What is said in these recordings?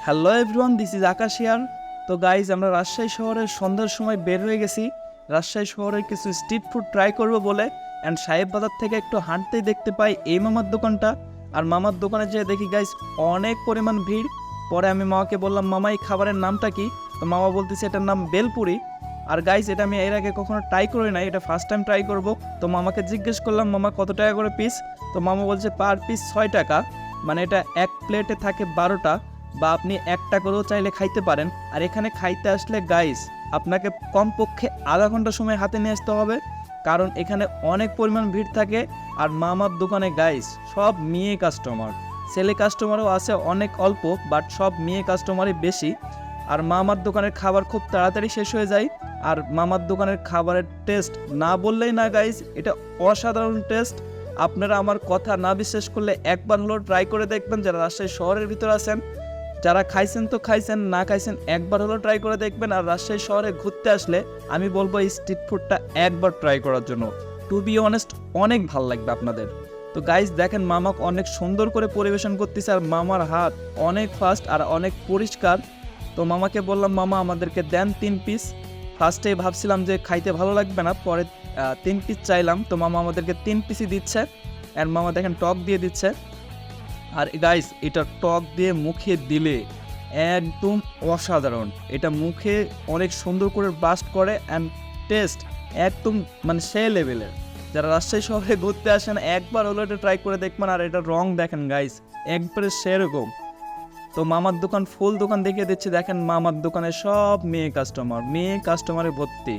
Hello everyone, this is Akash here. তো guys, আমরা রাজশাহী শহরের সন্ধ্যার সময় বের হয়ে গেছি রাজশাহী শহরের কিছু স্ট্রিট ফুড ট্রাই করবো বলে। অ্যান্ড সাহেব বাজার থেকে একটু হাঁটতেই দেখতে পাই এই মামার দোকানটা। আর মামার দোকানে যেয়ে দেখি গাইজ অনেক পরিমাণ ভিড়। পরে আমি মামাকে বললাম, মামা এই খাবারের নামটা কি? তো মামা বলতেছে এটার নাম বেলপুরি। আর গাইজ, এটা আমি এর আগে কখনো ট্রাই করি নাই, এটা ফার্স্ট টাইম ট্রাই করবো। তো মামাকে জিজ্ঞেস করলাম, মামা কত টাকা করে পিস? তো মামা বলছে পার পিস 6 টাকা। মানে এটা এক প্লেটে থাকে 12টা, বা আপনি একটা করেও চাইলে খাইতে পারেন। আর এখানে খাইতে আসলে গাইস আপনাকে কমপক্ষে আধা ঘন্টা সময় হাতে নিয়ে আসতে হবে, কারণ এখানে অনেক পরিমাণ ভিড় থাকে। আর মামার দোকানে গাইস সব মেয়ে কাস্টমার, ছেলে কাস্টমারও আছে অনেক অল্প, বাট সব মেয়ে কাস্টমারই বেশি। আর মামার দোকানের খাবার খুব তাড়াতাড়ি শেষ হয়ে যায়। আর মামার দোকানের খাবারের টেস্ট না বললেই না গাইস, এটা অসাধারণ টেস্ট। আপনারা আমার কথা না বিশ্বাস করলে একবার হলো ট্রাই করে দেখবেন, যারা রাজশাহী শহরের ভিতরে আছেন। যারা খাইছেন তো খাইছেন, না খাইছেন একবার হলো ট্রাই করে দেখবেন। আর রাজশাহী শহরে ঘুরতে আসলে আমি বলবো এই স্ট্রিট ফুডটা একবার ট্রাই করার জন্য। টু বি অনেস্ট, অনেক ভালো লাগবে আপনাদের। তো গাইজ দেখেন, মামা অনেক সুন্দর করে পরিবেশন করতেছে, আর মামার হাত অনেক ফাস্ট আর অনেক পরিষ্কার। তো মামাকে বললাম, মামা আমাদেরকে দেন 3 পিস। ফার্স্টে ভাবছিলাম যে খাইতে ভালো লাগবে না, পরে 3 পিস চাইলাম, তো মামা আমাদেরকে 3 পিসই দিচ্ছে। অ্যান্ড মামা দেখেন টক দিয়ে দিচ্ছে। আর গাইস, এটা টক দিয়ে মুখে দিলে একদম অসাধারণ। এটা মুখে অনেক সুন্দর করে ব্লাস্ট করে, অ্যান্ড টেস্ট একদম মানে সে লেভেলের। যারা রাজশাহী শহরে ঘুরতে আসেন একবার হলো এটা ট্রাই করে দেখবেন। আর এটা রং দেখেন গাইস, একবারে সেরকম। তো মামার দোকান ফুল দোকান দেখিয়ে দিচ্ছে, দেখেন মামার দোকানে সব মেয়ে কাস্টমারে ভর্তি।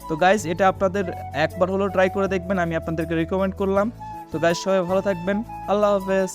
তো গাইস, এটা আপনাদের একবার হলো ট্রাই করে দেখবেন, আমি আপনাদেরকে রিকমেন্ড করলাম। তো গাইস, সবাই ভালো থাকবেন, আল্লাহ হাফেজ।